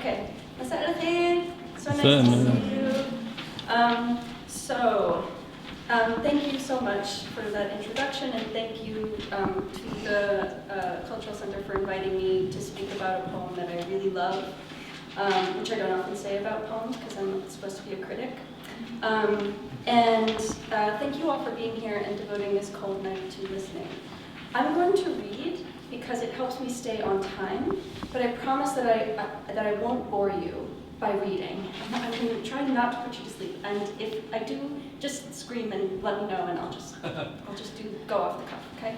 Okay. مساء الخير. So nice to see you. Thank you so much for that introduction, and thank you to the Cultural Center for inviting me to speak about a poem that I really love, which I don't often say about poems because I'm supposed to be a critic. Thank you all for being here and devoting this cold night to listening. I'm going to read because it helps me stay on time, but I promise that I won't bore you by reading. I'm going to try not to put you to sleep, and if I do, just scream and let me know, and I'll just go off the cuff, okay?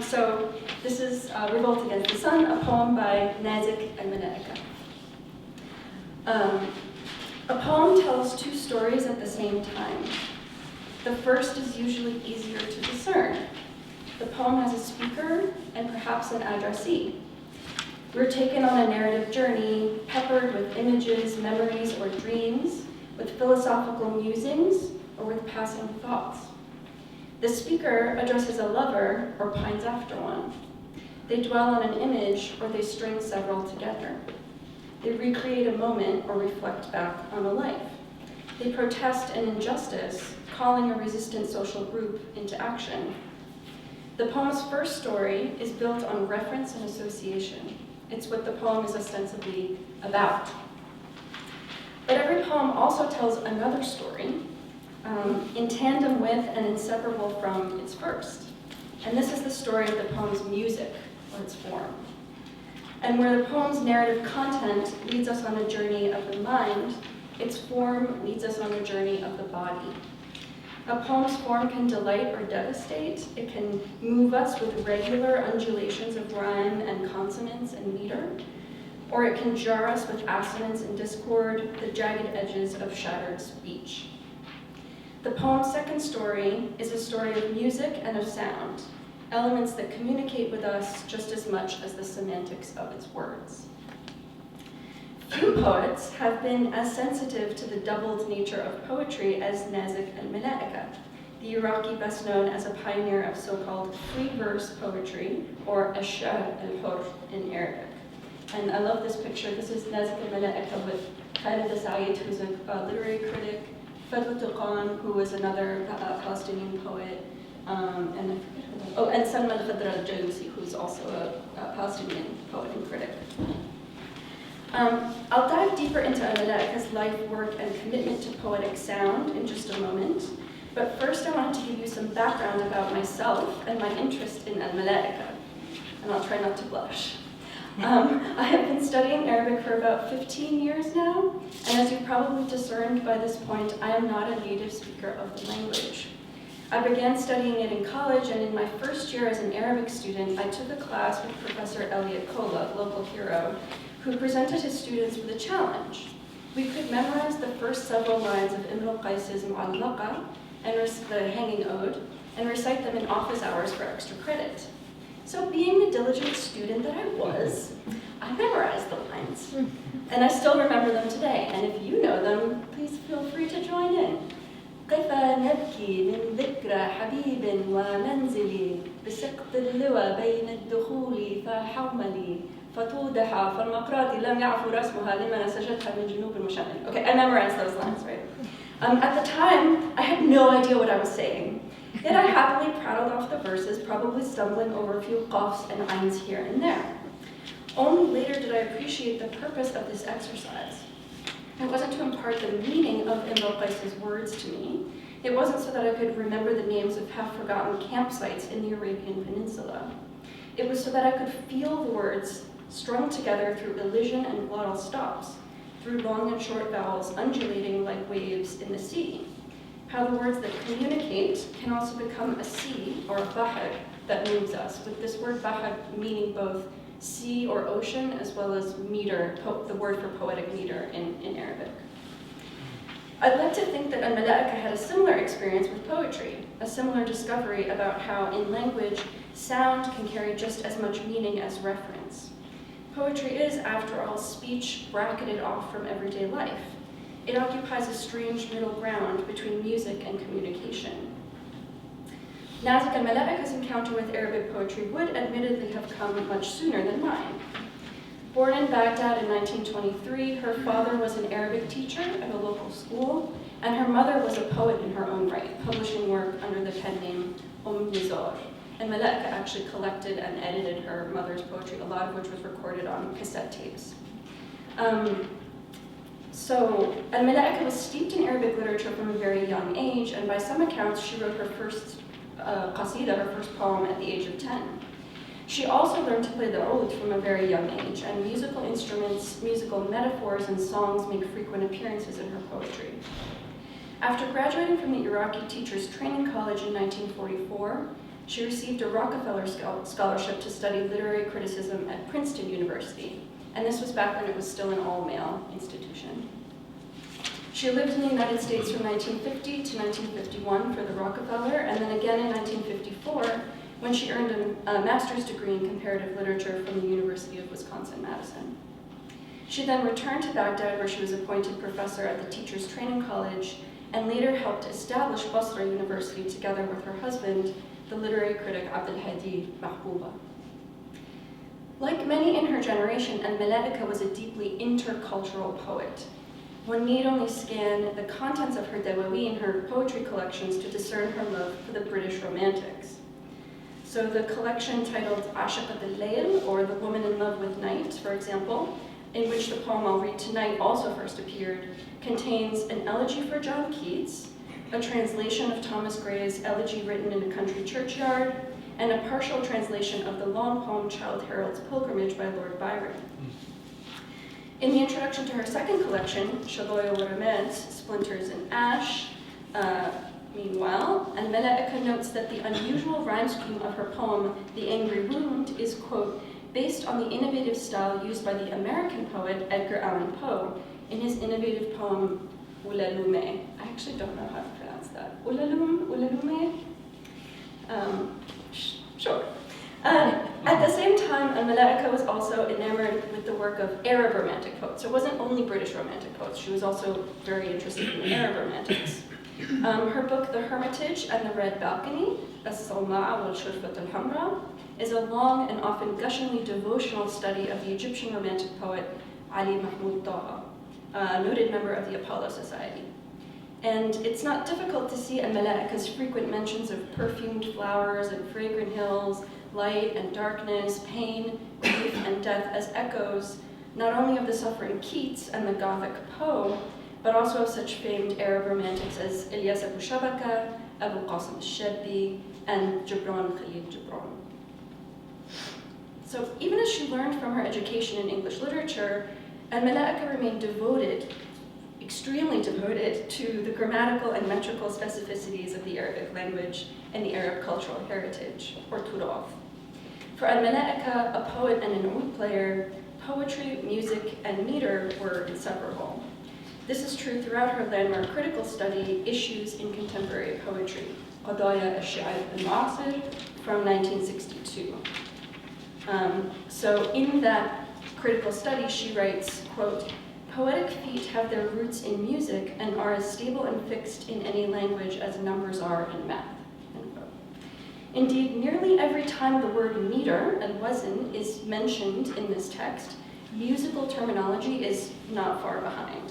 So this is Revolt Against the Sun, a poem by Nazik and Malaika. A poem tells two stories at the same time. The first is usually easier to discern. The poem has a speaker and perhaps an addressee. We're taken on a narrative journey, peppered with images, memories, or dreams, with philosophical musings, or with passing thoughts. The speaker addresses a lover or pines after one. They dwell on an image, or they string several together. They recreate a moment or reflect back on a life. They protest an injustice, calling a resistant social group into action. The poem's first story is built on reference and association. It's what the poem is ostensibly about. But every poem also tells another story in tandem with and inseparable from its first. And this is the story of the poem's music, or its form. And where the poem's narrative content leads us on a journey of the mind, its form leads us on a journey of the body. A poem's form can delight or devastate. It can move us with regular undulations of rhyme and consonance and meter, or it can jar us with assonance and discord, the jagged edges of shattered speech. The poem's second story is a story of music and of sound, elements that communicate with us just as much as the semantics of its words. Few poets have been as sensitive to the doubled nature of poetry as Nazik and Malaika, the Iraqi best known as a pioneer of so-called free verse poetry, or ash-sha'r al-hur in Arabic. And I love this picture. This is Nazik and Malaika with Khalid Saeed, who's a literary critic, Fadwa Tuqan, who was another Palestinian poet, and Salma al-Khadra al-Jalusi, who's also a Palestinian poet and critic. I'll dive deeper into Malaika's life, work, and commitment to poetic sound in just a moment. But first I wanted to give you some background about myself and my interest in Malaika. And I'll try not to blush. I have been studying Arabic for about 15 years now, and as you've probably discerned by this point, I am not a native speaker of the language. I began studying it in college, and in my first year as an Arabic student, I took a class with Professor Elliot Kola, local hero, who presented his students with a challenge. We could memorize the first several lines of Ibn al-Qais's Mu'allaqa, and the Hanging Ode, and recite them in office hours for extra credit. So being the diligent student that I was, I memorized the lines. And I still remember them today, and if you know them, please feel free to join in. كيف نبكي من ذكرى حبيب ومنزلي بسقط اللوى بين الدخول فحوملي فتوضح فالمقراط لم يعفو رسمها لمن سجدها من جنوب المشمل. Okay, I memorized those lines, right? At the time, I had no idea what I was saying. Yet I happily prattled off the verses, probably stumbling over a few qafs and ayns here and there. Only later did I appreciate the purpose of this exercise. It wasn't to impart the meaning of Ibn al-Qais's words to me. It wasn't so that I could remember the names of half-forgotten campsites in the Arabian Peninsula. It was so that I could feel the words strung together through elision and glottal stops, through long and short vowels undulating like waves in the sea. How the words that communicate can also become a sea or a bahr that moves us, with this word bahr meaning both sea or ocean as well as meter, the word for poetic meter in Arabic. I'd like to think that Malaika had a similar experience with poetry, a similar discovery about how in language, sound can carry just as much meaning as reference. Poetry is, after all, speech bracketed off from everyday life. It occupies a strange middle ground between music and communication. Nazik and Malaika's encounter with Arabic poetry would admittedly have come much sooner than mine. Born in Baghdad in 1923, her father was an Arabic teacher at a local school, and her mother was a poet in her own right, publishing work under the pen name Nizar. And Malaika actually collected and edited her mother's poetry, a lot of which was recorded on cassette tapes. And Malaika was steeped in Arabic literature from a very young age, and by some accounts, she wrote her first qasida, her first poem, at the age of 10. She also learned to play the oud from a very young age, and musical instruments, musical metaphors, and songs make frequent appearances in her poetry. After graduating from the Iraqi Teachers Training College in 1944, she received a Rockefeller Scholarship to study literary criticism at Princeton University, and this was back when it was still an all-male institution. She lived in the United States from 1950 to 1951 for the Rockefeller, and then again in 1954, when she earned a master's degree in comparative literature from the University of Wisconsin-Madison. She then returned to Baghdad, where she was appointed professor at the Teachers Training College, and later helped establish Basra University together with her husband, the literary critic Abdelhadi Mahbouba. Like many in her generation, Al-Malaika was a deeply intercultural poet. One need only scan the contents of her dawawi and her poetry collections to discern her love for the British Romantics. So the collection titled Ashiqat al-Layl, or The Woman in Love with Night, for example, in which the poem I'll read tonight also first appeared, contains an elegy for John Keats, a translation of Thomas Gray's Elegy Written in a Country Churchyard, and a partial translation of the long poem Childe Harold's Pilgrimage by Lord Byron. In the introduction to her second collection, Shadoya Waramed, Splinters and Ash, meanwhile, and Malaika notes that the unusual rhyme scheme of her poem, The Angry Wound, is, quote, based on the innovative style used by the American poet Edgar Allan Poe in his innovative poem, Ulalume. I actually don't know how to pronounce that. Ulalume? Sure. At the same time, Al-Malaika was also enamored with the work of Arab Romantic poets. So it wasn't only British Romantic poets, she was also very interested in Arab Romantics. Her book, The Hermitage and the Red Balcony, As-Sawma'a wal-Shurfat al-Hamra, is a long and often gushingly devotional study of the Egyptian Romantic poet Ali Mahmoud Taha, a noted member of the Apollo Society. And it's not difficult to see Al-Malaika's frequent mentions of perfumed flowers and fragrant hills, light and darkness, pain, grief, and death as echoes not only of the suffering Keats and the Gothic Poe, but also of such famed Arab romantics as Ilyas Abu Shabaka, Abu Qasim al-Shabbi, and Gibran Khalil Gibran. So even as she learned from her education in English literature, Al-Malaika remained devoted, extremely devoted, to the grammatical and metrical specificities of the Arabic language and the Arab cultural heritage, or turaf. For Al-Malaika, a poet and an oud player, poetry, music, and meter were inseparable. This is true throughout her landmark critical study, Issues in Contemporary Poetry, Qadaya al-Shi'r al-Mu'asir, from 1962. So in that critical study, she writes, quote, poetic feet have their roots in music and are as stable and fixed in any language as numbers are in math. End quote. Indeed, nearly every time the word meter and wazn is mentioned in this text, musical terminology is not far behind.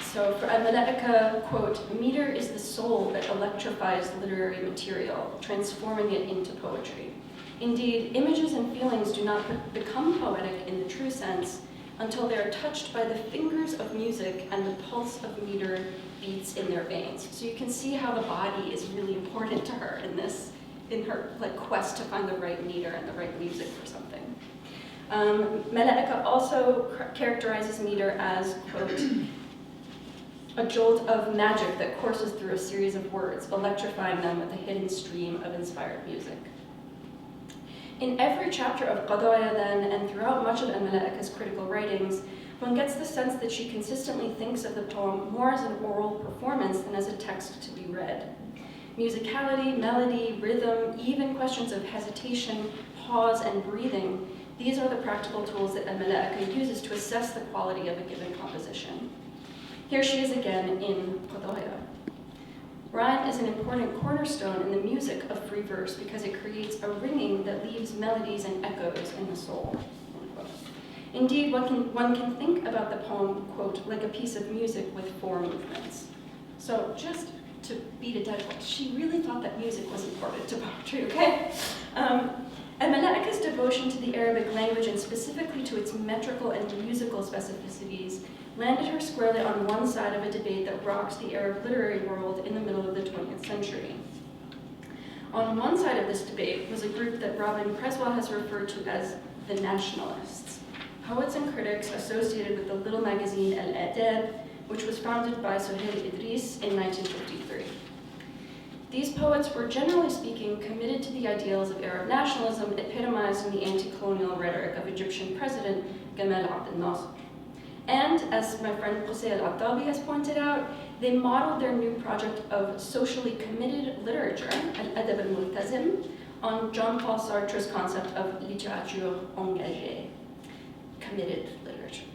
So for Al-Malaika, quote, meter is the soul that electrifies literary material, transforming it into poetry. Indeed, images and feelings do not become poetic in the true sense until they are touched by the fingers of music and the pulse of meter beats in their veins. So you can see how the body is really important to her in her quest to find the right meter and the right music for something. Malaika also characterizes meter as, quote, a jolt of magic that courses through a series of words, electrifying them with a hidden stream of inspired music. In every chapter of Qadaya then, and throughout much of Al-Malaika's critical writings, one gets the sense that she consistently thinks of the poem more as an oral performance than as a text to be read. Musicality, melody, rhythm, even questions of hesitation, pause, and breathing, these are the practical tools that Al-Malaika uses to assess the quality of a given composition. Here she is again in Qadaya. Rhyme is an important cornerstone in the music of free verse because it creates a ringing that leaves melodies and echoes in the soul. End quote. Indeed, one can think about the poem, quote, like a piece of music with 4 movements. So just to beat a dead horse, she really thought that music was important to poetry, okay? Al-Mala'ika's devotion to the Arabic language, and specifically to its metrical and musical specificities, landed her squarely on one side of a debate that rocked the Arab literary world in the middle of the 20th century. On one side of this debate was a group that Robin Creswell has referred to as the Nationalists, poets and critics associated with the little magazine Al-Adab, which was founded by Sohail Idris in 1953. These poets were, generally speaking, committed to the ideals of Arab nationalism epitomized in the anti-colonial rhetoric of Egyptian President Gamal Abdel Nasser. And, as my friend Qusay al-Attabi has pointed out, they modeled their new project of socially committed literature, Al-Adab al-Multazim, on Jean-Paul Sartre's concept of littérature engagée, committed literature.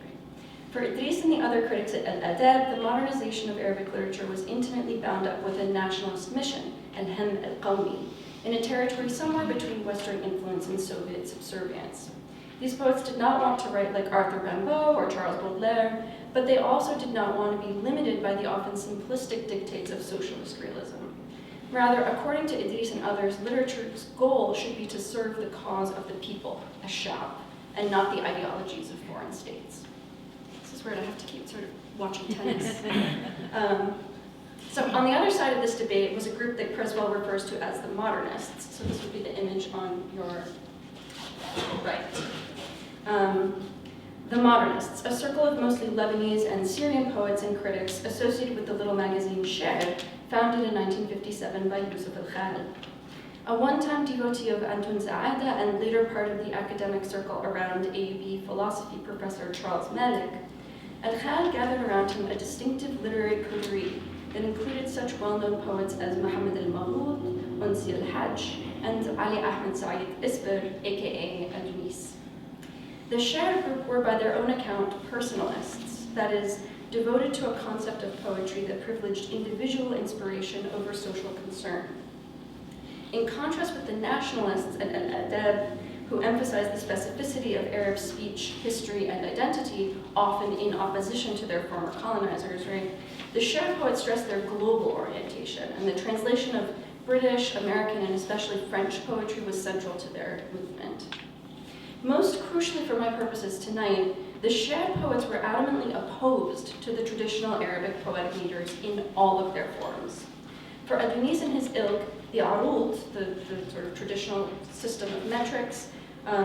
For Idris and the other critics at Al-Adab, the modernization of Arabic literature was intimately bound up with a nationalist mission, al-Ham al-Qawmi, in a territory somewhere between Western influence and Soviet subservience. These poets did not want to write like Arthur Rimbaud or Charles Baudelaire, but they also did not want to be limited by the often simplistic dictates of socialist realism. Rather, according to Idris and others, literature's goal should be to serve the cause of the people, ash-sha'b, and not the ideologies of foreign states. This is where I have to keep sort of watching tennis. So on the other side of this debate was a group that Creswell refers to as the modernists. So this would be the image on your right. The Modernists, a circle of mostly Lebanese and Syrian poets and critics associated with the little magazine Sher, founded in 1957 by Yusuf al-Khalil. A one-time devotee of Antun Zaada and later part of the academic circle around AUB philosophy professor Charles Malik, al-Khalil gathered around him a distinctive literary coterie that included such well-known poets as Muhammad al-Maghloud, Unsi al-Hajj, and Ali Ahmed Saeed Isber, aka Adunis. The Sher group were, by their own account, personalists, that is, devoted to a concept of poetry that privileged individual inspiration over social concern. In contrast with the nationalists at Al-Adab, who emphasized the specificity of Arab speech, history, and identity, often in opposition to their former colonizers, right? The Sher poets stressed their global orientation, and the translation of British, American, and especially French poetry was central to their movement. Most crucially for my purposes tonight, the Sher poets were adamantly opposed to the traditional Arabic poetic meters in all of their forms. For Adunis and his ilk, the arud, the sort of traditional system of metrics,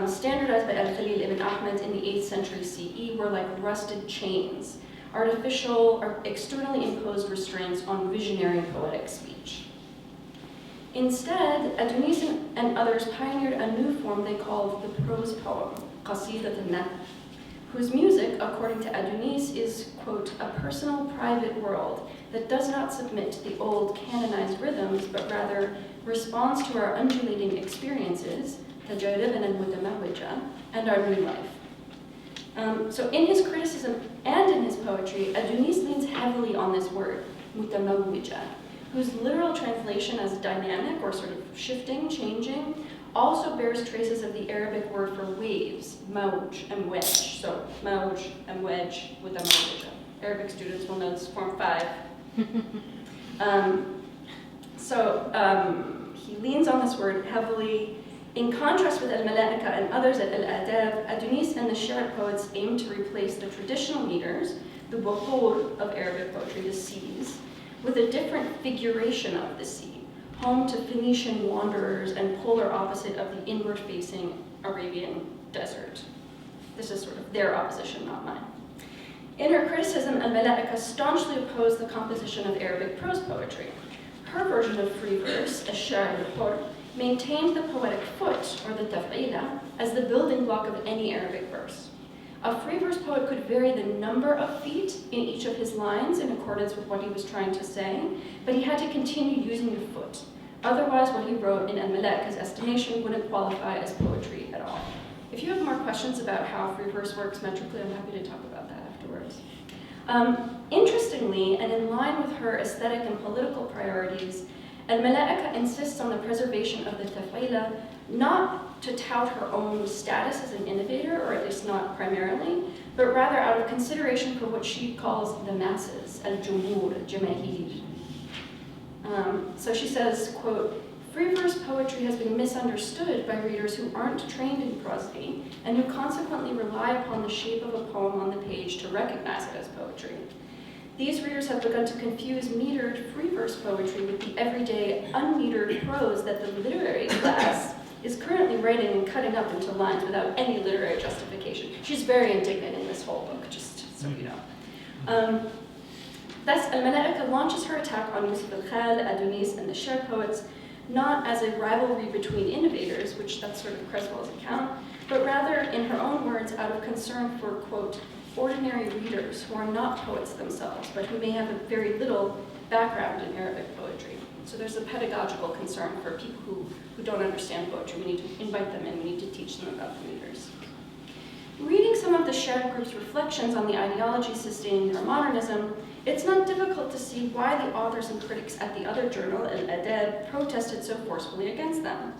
standardized by Al-Khalil ibn Ahmed in the 8th century CE, were like rusted chains, artificial or externally imposed restraints on visionary poetic speech. Instead, Adunis and others pioneered a new form they called the prose poem, qasidat al-nath, whose music, according to Adunis, is, quote, a personal, private world that does not submit to the old canonized rhythms, but rather responds to our undulating experiences, tajaribana al-mutamawwija, and our new life. So in his criticism and in his poetry, Adunis leans heavily on this word, mutamawwija, whose literal translation as dynamic or sort of shifting, changing, also bears traces of the Arabic word for waves, mawj and wedge. So mawj and wedge with a mawja. Arabic students will know this form 5. He leans on this word heavily. In contrast with Al-Mala'ika and others at Al-Adab, Adunis and the Sher poets aim to replace the traditional meters, the buhur of Arabic poetry, the seas, with a different figuration of the sea, home to Phoenician wanderers and polar opposite of the inward-facing Arabian desert. This is sort of their opposition, not mine. In her criticism, Al-Mala'ika staunchly opposed the composition of Arabic prose poetry. Her version of free verse, Ash-Sha'r al-Hur, maintained the poetic foot, or the taf'ila, as the building block of any Arabic verse. A free verse poet could vary the number of feet in each of his lines in accordance with what he was trying to say, but he had to continue using the foot. Otherwise, what he wrote in Al-Mala'ika's estimation wouldn't qualify as poetry at all. If you have more questions about how free verse works metrically, I'm happy to talk about that afterwards. Interestingly, and in line with her aesthetic and political priorities, Al-Mala'ika insists on the preservation of the taf'ila, not to tout her own status as an innovator, or at least not primarily, but rather out of consideration for what she calls the masses, al-jumhur, jamahir. So she says, quote, "Free verse poetry has been misunderstood by readers who aren't trained in prosody and who consequently rely upon the shape of a poem on the page to recognize it as poetry. These readers have begun to confuse metered free verse poetry with the everyday unmetered prose that the literary class is currently writing and cutting up into lines without any literary justification." She's very indignant in this whole book, just so you know. Thus, Al-Mala'ika launches her attack on Yusuf al-Khal, Adonis, and the Sher poets, not as a rivalry between innovators, which that's sort of Creswell's account, but rather, in her own words, out of concern for, quote, ordinary readers who are not poets themselves, but who may have a very little background in Arabic poetry. So there's a pedagogical concern for people who don't understand poetry. We need to invite them in, we need to teach them about the meters. Reading some of the Sher group's reflections on the ideology sustaining their modernism, it's not difficult to see why the authors and critics at the other journal, Al-Adab, protested so forcefully against them.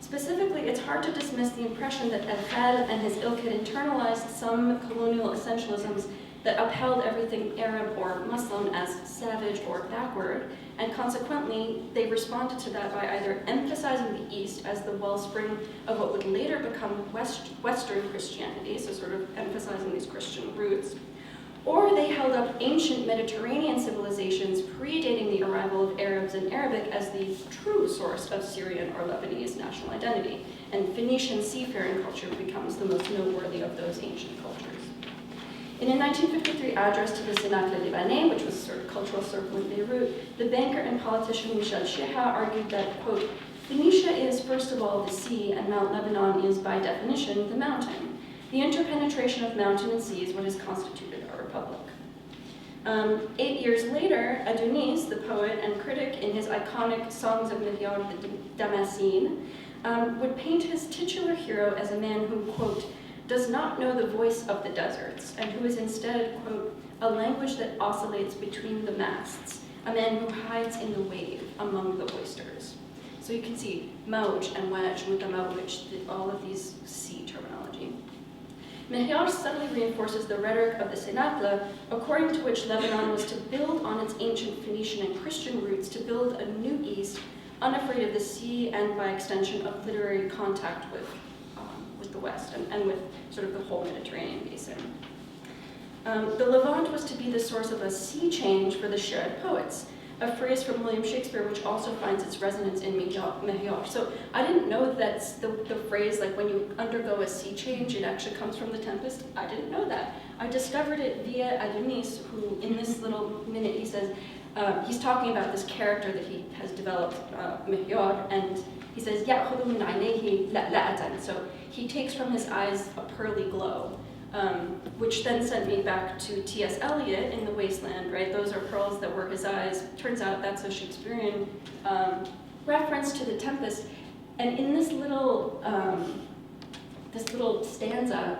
Specifically, it's hard to dismiss the impression that al-Khal and his ilk had internalized some colonial essentialisms that upheld everything Arab or Muslim as savage or backward, and consequently, they responded to that by either emphasizing the East as the wellspring of what would later become Western Christianity, so sort of emphasizing these Christian roots, or they held up ancient Mediterranean civilizations predating the arrival of Arabs and Arabic as the true source of Syrian or Lebanese national identity, and Phoenician seafaring culture becomes the most noteworthy of those ancient cultures. In a 1953 address to the Sénat Libanais, which was sort of cultural circle in Beirut, the banker and politician Michel Sheha argued that, quote, "Phoenicia is, first of all, the sea, and Mount Lebanon is, by definition, the mountain. The interpenetration of mountain and sea is what has constituted our republic." 8 years later, Adonis, the poet and critic, in his iconic Songs of Mihyar the Damascene, would paint his titular hero as a man who, quote, "does not know the voice of the deserts, and who is instead, quote, a language that oscillates between the masts, a man who hides in the wave among the oysters." So you can see mawj and waj, mutamawj, all of these sea terminology. Mihyar subtly reinforces the rhetoric of the Senatla, according to which Lebanon was to build on its ancient Phoenician and Christian roots to build a new East, unafraid of the sea and, by extension, of literary contact with the West and with sort of the whole Mediterranean basin. The Levant was to be the source of a sea change for the Shi'ite poets, a phrase from William Shakespeare which also finds its resonance in Mihyar. So I didn't know that the phrase, like when you undergo a sea change, it actually comes from The Tempest. I didn't know that. I discovered it via Adonis, who in this little minute he says, he's talking about this character that he has developed, Mihyar, and he says, "Ya'khudhu min 'aynayhi la'la'atan." So he takes from his eyes a pearly glow, which then sent me back to T.S. Eliot in The Wasteland, right? Those are pearls that were his eyes. Turns out that's a Shakespearean reference to The Tempest. And in this little stanza,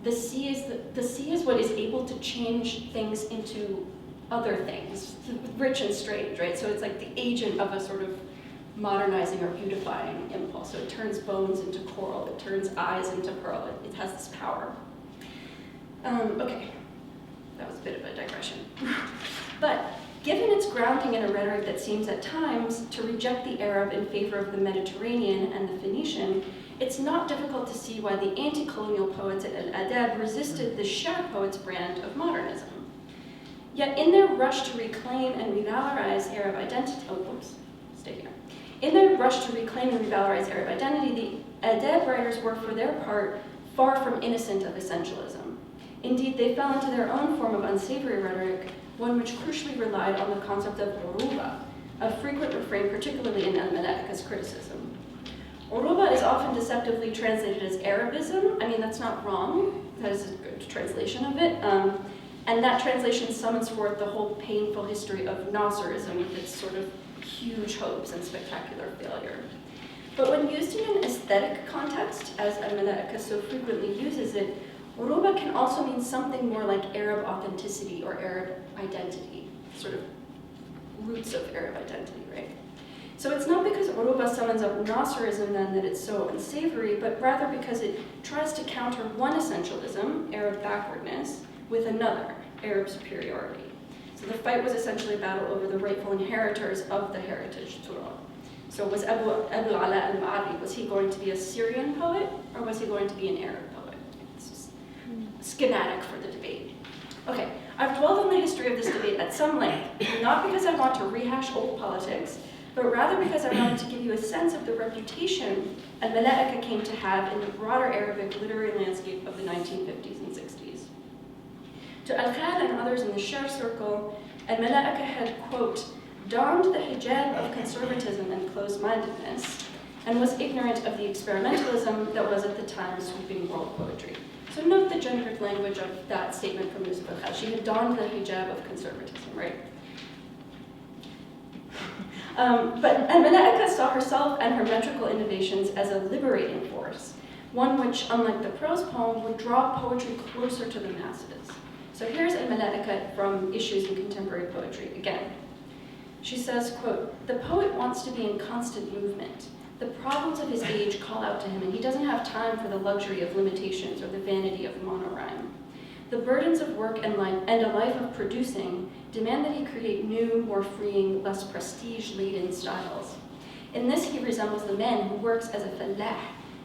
the sea is what is able to change things into other things, rich and strange, right? So it's like the agent of a sort of modernizing or beautifying impulse. So it turns bones into coral, it turns eyes into pearl, it has this power. Okay, that was a bit of a digression. But given its grounding in a rhetoric that seems at times to reject the Arab in favor of the Mediterranean and the Phoenician, it's not difficult to see why the anti-colonial poets at Al-Adab resisted the Shah poets' brand of modernism. Yet in their rush to reclaim and revalorize Arab identity, In their rush to reclaim and revalorize Arab identity, the Adab writers were, for their part, far from innocent of essentialism. Indeed, they fell into their own form of unsavory rhetoric, one which crucially relied on the concept of uruba, a frequent refrain particularly in Al-Mala'ika's criticism. Uruba is often deceptively translated as Arabism. I mean, that's not wrong. That is a good translation of it. And that translation summons forth the whole painful history of Nasserism with its sort of huge hopes and spectacular failure. But when used in an aesthetic context, as Al-Mala'ika so frequently uses it, uruba can also mean something more like Arab authenticity or Arab identity, sort of roots of Arab identity, right? So it's not because Uruba summons up Nasserism then that it's so unsavory, but rather because it tries to counter one essentialism, Arab backwardness, with another, Arab superiority. So the fight was essentially a battle over the rightful inheritors of the heritage Turan. So was Abu Ala al-Ma'ari, was he going to be a Syrian poet, or was he going to be an Arab poet? It's just schematic for the debate. Okay, I've dwelled on the history of this debate at some length, not because I want to rehash old politics, but rather because I wanted to give you a sense of the reputation al-Mala'ika came to have in the broader Arabic literary landscape of the 1950s and 60s. To Al-Khal and others in the Sher circle, al-Mala'ika had, quote, donned the hijab of conservatism and closed-mindedness, and was ignorant of the experimentalism that was at the time sweeping world poetry. So note the gendered language of that statement from Yusuf al-Khal. She had donned the hijab of conservatism, right? But al-Mala'ika saw herself and her metrical innovations as a liberating force, one which, unlike the prose poem, would draw poetry closer to the masses. So here's al-Mala'ika from Issues in Contemporary Poetry again. She says, quote, the poet wants to be in constant movement. The problems of his age call out to him, and he doesn't have time for the luxury of limitations or the vanity of monorhyme. The burdens of work and a life of producing demand that he create new, more freeing, less prestige-laden styles. In this, he resembles the man who works as a fallah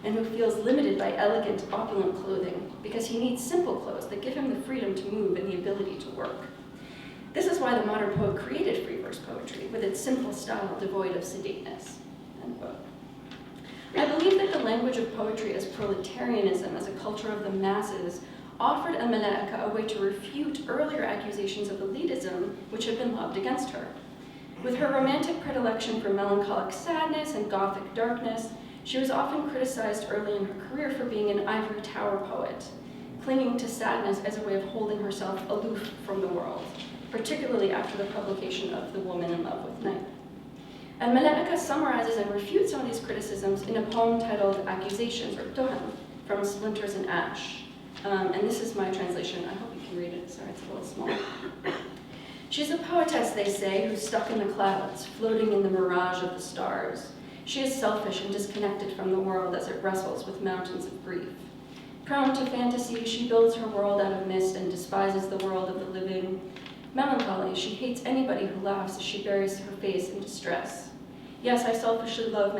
and who feels limited by elegant, opulent clothing because he needs simple clothes that give him the freedom to move and the ability to work. This is why the modern poet created free verse poetry, with its simple style devoid of sedateness. End quote. I believe that the language of poetry as proletarianism, as a culture of the masses, offered al-Mala'ika a way to refute earlier accusations of elitism which had been lobbed against her. With her romantic predilection for melancholic sadness and gothic darkness, she was often criticized early in her career for being an ivory tower poet, clinging to sadness as a way of holding herself aloof from the world, particularly after the publication of The Woman in Love with Night. Al-Mala'ika summarizes and refutes some of these criticisms in a poem titled Accusations, or Tuham, from Splinters and Ash. And this is my translation. I hope you can read it. Sorry, it's a little small. She's a poetess, they say, who's stuck in the clouds, floating in the mirage of the stars. She is selfish and disconnected from the world as it wrestles with mountains of grief. Prone to fantasy, she builds her world out of mist and despises the world of the living. Melancholy, she hates anybody who laughs as she buries her face in distress. Yes, I selfishly love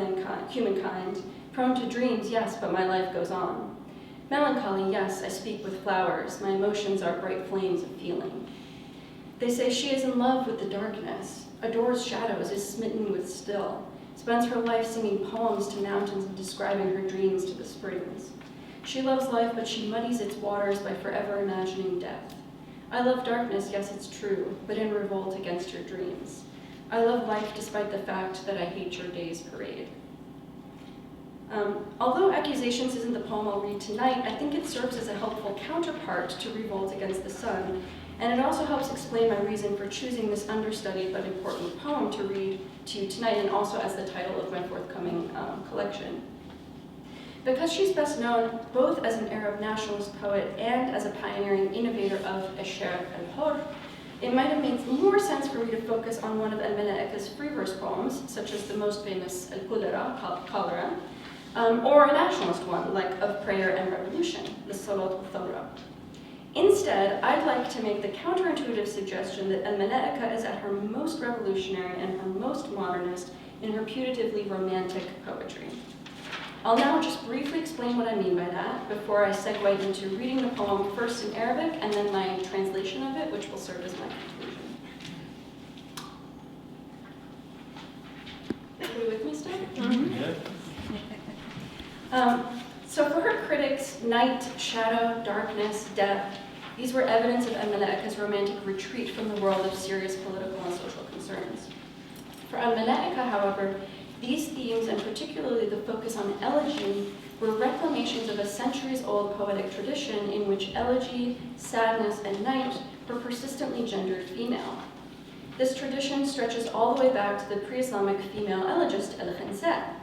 humankind. Prone to dreams, yes, but my life goes on. Melancholy, yes, I speak with flowers. My emotions are bright flames of feeling. They say she is in love with the darkness, adores shadows, is smitten with still, spends her life singing poems to mountains and describing her dreams to the springs. She loves life, but she muddies its waters by forever imagining death. I love darkness, yes, it's true, but in revolt against your dreams. I love life despite the fact that I hate your day's parade. Although Accusations isn't the poem I'll read tonight, I think it serves as a helpful counterpart to Revolt Against the Sun, and it also helps explain my reason for choosing this understudied but important poem to read to you tonight, and also as the title of my forthcoming collection. Because she's best known both as an Arab nationalist poet and as a pioneering innovator of Ash-Shi'r al-Hur, it might have made more sense for me to focus on one of al-Mala'ika's free verse poems, such as the most famous Al-Qudra, Cholera, or a nationalist one, like Of Prayer and Revolution, the Salat al-Thawra. Instead, I'd like to make the counterintuitive suggestion that al-Mala'ika is at her most revolutionary and her most modernist in her putatively romantic poetry. I'll now just briefly explain what I mean by that before I segue into reading the poem first in Arabic and then my translation of it, which will serve as my conclusion. Are you with me still? Yeah. So for her critics, night, shadow, darkness, death, these were evidence of al-Mala'ika's romantic retreat from the world of serious political and social concerns. For al-Mala'ika, however, these themes, and particularly the focus on elegy, were reclamations of a centuries-old poetic tradition in which elegy, sadness, and night were persistently gendered female. This tradition stretches all the way back to the pre-Islamic female elegist al-Khansa.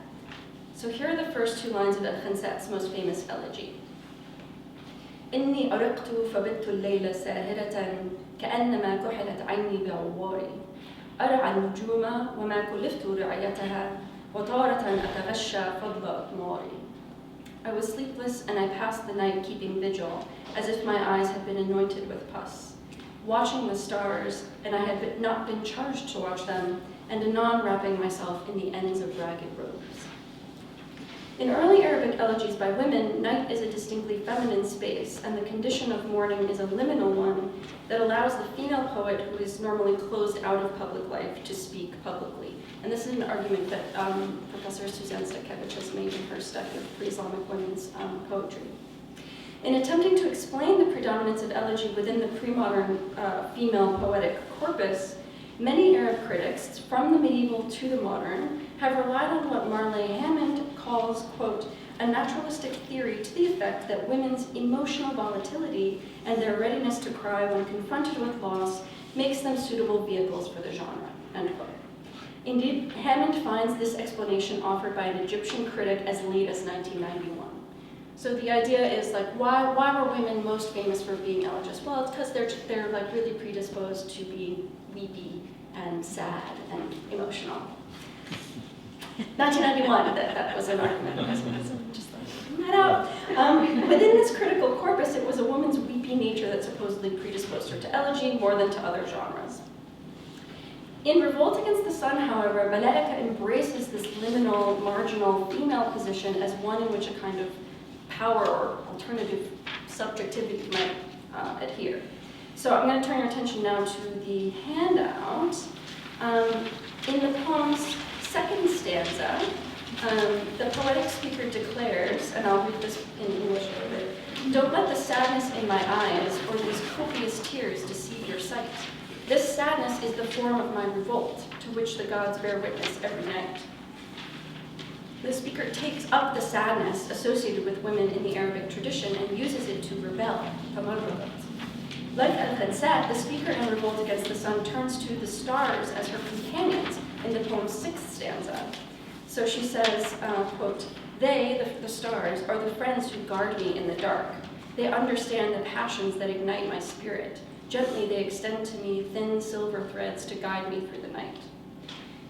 So here are the first two lines of al-Khansa''s most famous elegy. إني أرقت فبت الليل ساهرة كأنما كحلت عيني بعواري أرعى النجوم وما كلفت رعيتها وتارة أتغشى فضل أطماري. I was sleepless and I passed the night keeping vigil, as if my eyes had been anointed with pus, watching the stars, and I had not been charged to watch them, and anon wrapping myself in the ends of ragged robes. In early Arabic elegies by women, night is a distinctly feminine space, and the condition of mourning is a liminal one that allows the female poet who is normally closed out of public life to speak publicly. And this is an argument that Professor Suzanne Stakevich has made in her study of pre-Islamic women's poetry. In attempting to explain the predominance of elegy within the pre-modern female poetic corpus, many Arab critics, from the medieval to the modern, have relied on what Marley Hammond calls, quote, a naturalistic theory to the effect that women's emotional volatility and their readiness to cry when confronted with loss makes them suitable vehicles for the genre, end quote. Indeed, Hammond finds this explanation offered by an Egyptian critic as late as 1991. So the idea is like, why were women most famous for being elegists? Well, it's because they're like really predisposed to be weepy and sad and emotional. 1991, that was an argument. Just like, that out. Within this critical corpus, it was a woman's weepy nature that supposedly predisposed her to elegy more than to other genres. In Revolt Against the Sun, however, Malaika embraces this liminal, marginal female position as one in which a kind of power or alternative subjectivity might adhere. So I'm going to turn your attention now to the handout. In the poem's second stanza, the poetic speaker declares, and I'll read this in English a little bit, don't let the sadness in my eyes or these copious tears deceive your sight. This sadness is the form of my revolt, to which the gods bear witness every night. The speaker takes up the sadness associated with women in the Arabic tradition and uses it to rebel, tamarrudat. Like Al-Khansat, the speaker in Revolt Against the Sun turns to the stars as her companions in the poem's sixth stanza. So she says, quote, they, the stars, are the friends who guard me in the dark. They understand the passions that ignite my spirit. Gently they extend to me thin silver threads to guide me through the night.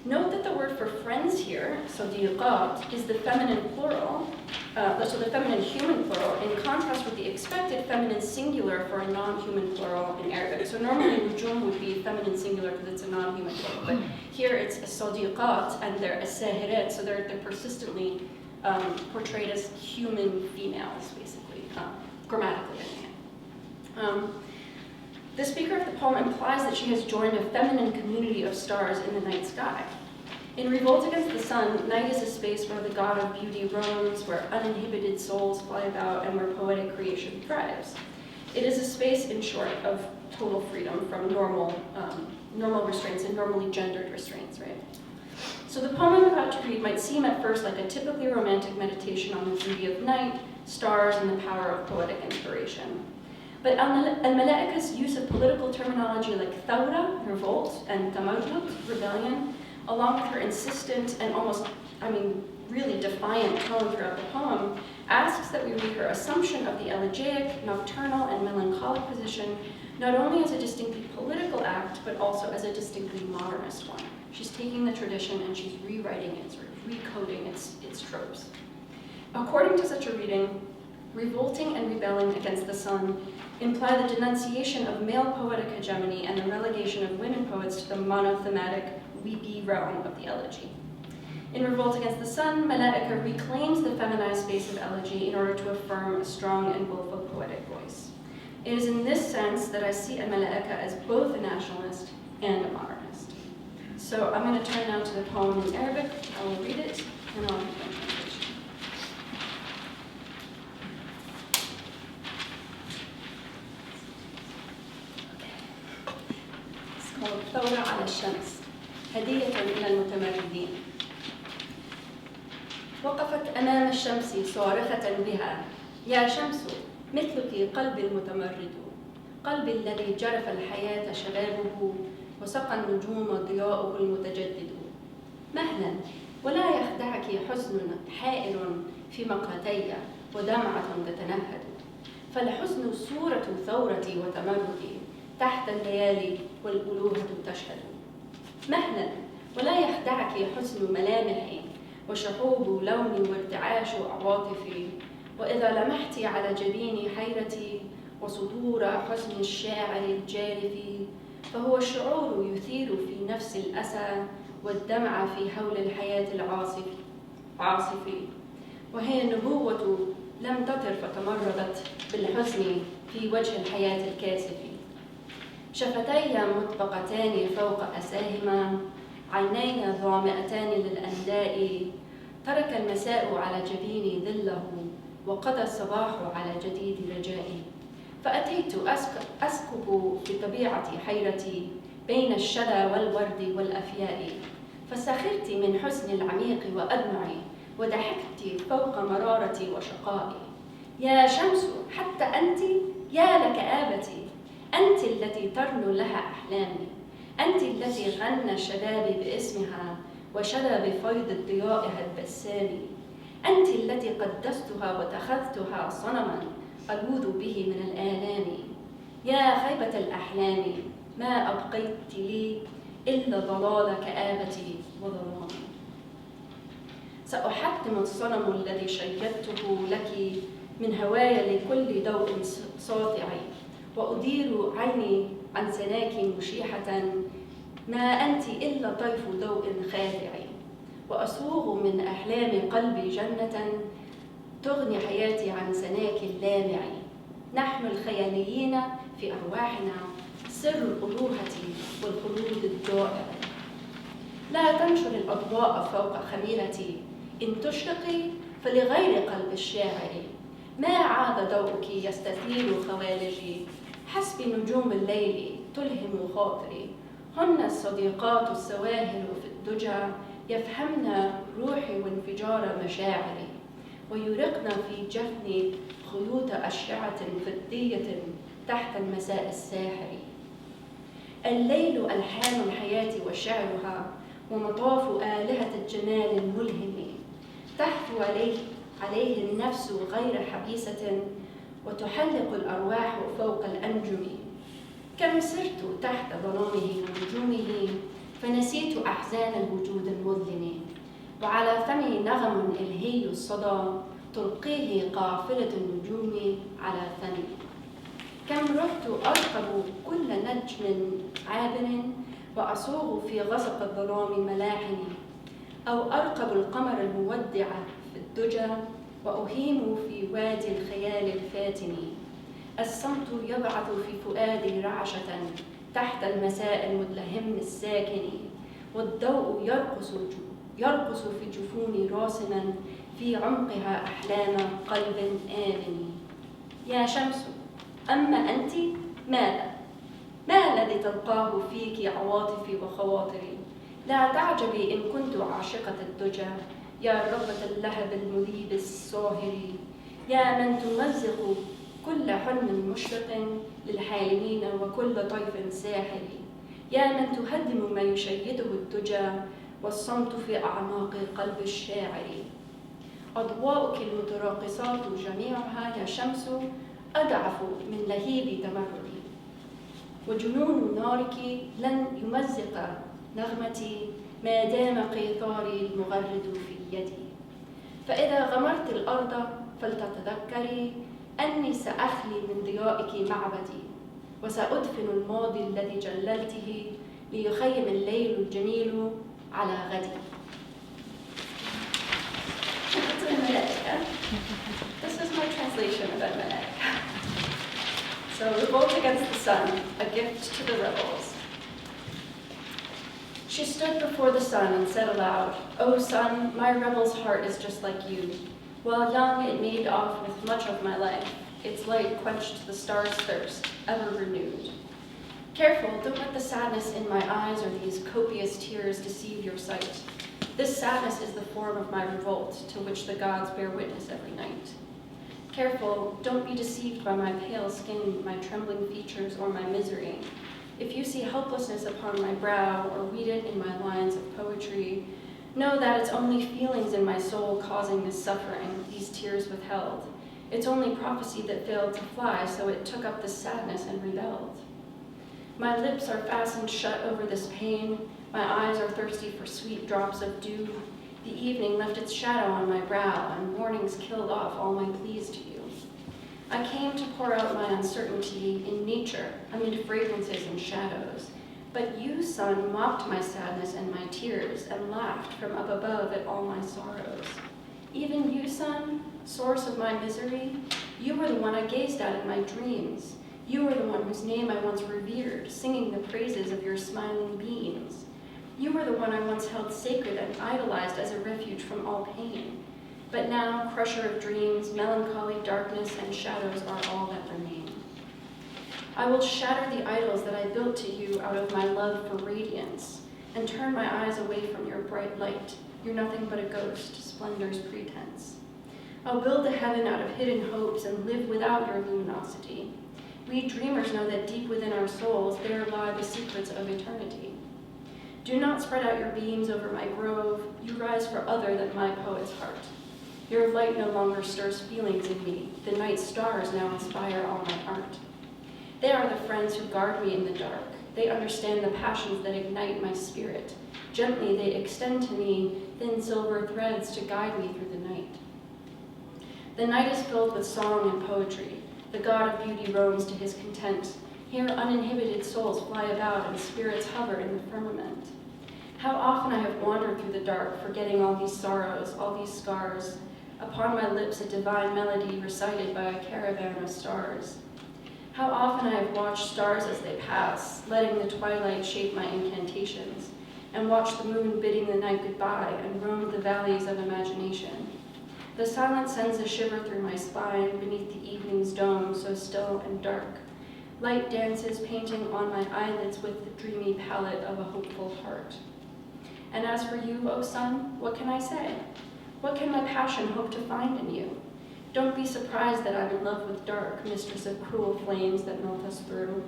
Note that the word for friends here, sadiqat, is the feminine plural, so the feminine human plural, in contrast with the expected feminine singular for a non-human plural in Arabic. So normally nujum would be feminine singular because it's a non-human plural, but here it's sadiqat and they're as-sahirat, so they're persistently portrayed as human females, basically, grammatically anyway. The speaker of the poem implies that she has joined a feminine community of stars in the night sky. In Revolt Against the Sun, night is a space where the god of beauty roams, where uninhibited souls fly about, and where poetic creation thrives. It is a space, in short, of total freedom from normal restraints and normally gendered restraints, right? So the poem I'm about to read might seem at first like a typically romantic meditation on the beauty of night, stars, and the power of poetic inspiration. But Al-Malaika's use of political terminology like thawra, revolt, and tamarrud, rebellion, along with her insistent and almost, really defiant tone throughout the poem, asks that we read her assumption of the elegiac, nocturnal, and melancholic position not only as a distinctly political act, but also as a distinctly modernist one. She's taking the tradition and she's rewriting it, sort of recoding its tropes. According to such a reading, revolting and rebelling against the sun imply the denunciation of male poetic hegemony and the relegation of women poets to the monothematic, weepy realm of the elegy. In Revolt Against the Sun, Malaika reclaims the feminized space of elegy in order to affirm a strong and willful poetic voice. It is in this sense that I see Malaika as both a nationalist and a modernist. So I'm going to turn now to the poem in Arabic. I will read it, and I'll read my translation. It's called ثورة على الشمس هدية إلى المتمردين. وقفت أمام الشمس صارخة بها يا شمس مثلك قلبي المتمرد قلبي الذي جرف الحياة شبابه وسقى النجوم ضياؤه المتجدد مهلا ولا يخدعك حزن حائر في مقتي ودمعة تتنهد فالحزن صورة ثورتي وتمردي تحت الليالي والألوهة تشهد. مهلا ولا يخدعك حسن ملامحي وشحوب لوني وارتعاش عواطفي، وإذا لمحت على جبيني حيرتي وصدور حزن الشاعر الجارف، فهو الشعور يثير في نفس الأسى والدمع في هول الحياة العاصف، وهي النبوة لم تطر فتمردت بالحزن في وجه الحياة الكاسف. شفتي مطبقتان فوق أساهما، عيني ظامئتان للأنداء، ترك المساء على جبيني ظله وقضى الصباح على جديد رجائي. فأتيت أسكب بطبيعة حيرتي بين الشذا والورد والأفياء، فسخرت من حزن العميق وأدمعي وضحكت فوق مرارتي وشقائي. يا شمس حتى أنت يا لكآبتي، أنت التي ترنو لها أحلامي، أنت التي غنى الشباب باسمها وشدى بفيض ضيائها البسام، أنت التي قدستها واتخذتها صنما ألوذ به من الآلام. يا خيبة الأحلام ما أبقيت لي إلا ضلال كآبتي وظلامي. سأحطم الصنم الذي شيدته لك من هوايا لكل ضوء ساطع، وأدير عيني عن سناك مشيحة ما أنت إلا طيف ضوء خادع، وأصوغ من أحلام قلبي جنة تغني حياتي عن سناك اللامع. نحن الخياليين في أرواحنا سر الألوهة والخلود الضائع. لا تنشر الأضواء فوق خميلتي، إن تشرقي فلغير قلب الشاعر. ما عاد ضوءك يستثير خوالجي، حسب نجوم الليل تلهم خاطري. هن الصديقات السواهل في الدجى، يفهمن روحي وانفجار مشاعري، ويرقن في جفني خيوط أشعة فضية تحت المساء الساحر. الليل ألحان الحياة وشعرها، ومطاف آلهة الجمال الملهم، تحثو عليه النفس غير حبيسة، وتحلق الأرواح فوق الأنجم. كم سرت تحت ظلامه ونجومه، فنسيت أحزان الوجود المظلم، وعلى فمي نغم إلهي الصدى تلقيه قافلة النجوم على فمي. كم رحت أرقب كل نجم عابر، وأصوغ في غسق الظلام ملاحمي، أو أرقب القمر المودع في الدجى، وأهيم في وادي الخيال الفاتن. الصمت يبعث في فؤادي رعشة تحت المساء المدلهم الساكن، والضوء يرقص في جفوني راسما في عمقها أحلام قلب آمن. يا شمس أما أنت ما الذي تلقاه فيك عواطفي وخواطري؟ لا تعجبي إن كنت عاشقة الدجى، يا رغبة اللهب المذيب الصاهر، يا من تمزق كل حلم مشرق للحالمين وكل طيف ساحر، يا من تهدم ما يشيده الدجى والصمت في أعماق قلب الشاعر. أضواؤك المتراقصات جميعها يا شمس أضعف من لهيب تمردي، وجنون نارك لن يمزق نغمتي ما دام قيثاري المغرد في يدي. فإذا غمرت الأرض فلتتذكري أني سأخلي من ضيائك معبدي، وسأدفن الماضي الذي جللته ليخيم الليل الجميل على غدي. This is my translation of Al-Malaika. So, Revolt Against the Sun, a gift to the rebels. She stood before the sun and said aloud, "O sun, my rebel's heart is just like you. While young, it made off with much of my life. Its light quenched the star's thirst, ever renewed. Careful, don't let the sadness in my eyes or these copious tears deceive your sight. This sadness is the form of my revolt, to which the gods bear witness every night. Careful, don't be deceived by my pale skin, my trembling features, or my misery. If you see helplessness upon my brow, or read it in my lines of poetry, know that it's only feelings in my soul causing this suffering, these tears withheld. It's only prophecy that failed to fly, so it took up this sadness and rebelled. My lips are fastened shut over this pain. My eyes are thirsty for sweet drops of dew. The evening left its shadow on my brow, and mornings killed off all my pleas to you. I came to pour out my uncertainty in nature, amid fragrances and shadows. But you, sun, mocked my sadness and my tears, and laughed from up above at all my sorrows. Even you, sun, source of my misery, you were the one I gazed at in my dreams. You were the one whose name I once revered, singing the praises of your smiling beams. You were the one I once held sacred and idolized as a refuge from all pain. But now, crusher of dreams, melancholy darkness and shadows are all that remain. I will shatter the idols that I built to you out of my love for radiance, and turn my eyes away from your bright light. You're nothing but a ghost, splendor's pretense. I'll build a heaven out of hidden hopes and live without your luminosity. We dreamers know that deep within our souls there lie the secrets of eternity. Do not spread out your beams over my grove. You rise for other than my poet's heart. Your light no longer stirs feelings in me. The night stars now inspire all my art. They are the friends who guard me in the dark. They understand the passions that ignite my spirit. Gently they extend to me thin silver threads to guide me through the night. The night is filled with song and poetry. The god of beauty roams to his content. Here uninhibited souls fly about and spirits hover in the firmament. How often I have wandered through the dark, forgetting all these sorrows, all these scars. Upon my lips a divine melody recited by a caravan of stars. How often I have watched stars as they pass, letting the twilight shape my incantations, and watched the moon bidding the night goodbye and roamed the valleys of imagination. The silence sends a shiver through my spine beneath the evening's dome so still and dark. Light dances painting on my eyelids with the dreamy palette of a hopeful heart. And as for you, O sun, what can I say? What can my passion hope to find in you? Don't be surprised that I'm in love with dark, mistress of cruel flames that melt us through.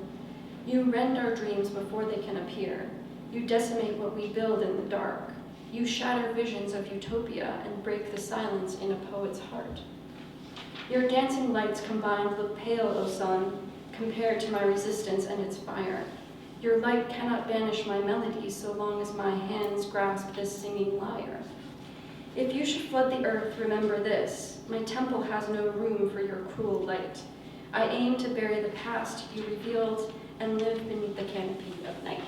You rend our dreams before they can appear. You decimate what we build in the dark. You shatter visions of utopia and break the silence in a poet's heart. Your dancing lights combined look pale, O sun, compared to my resistance and its fire. Your light cannot banish my melodies so long as my hands grasp this singing lyre. If you should flood the earth, remember this: my temple has no room for your cruel light. I aim to bury the past you revealed and live beneath the canopy of night.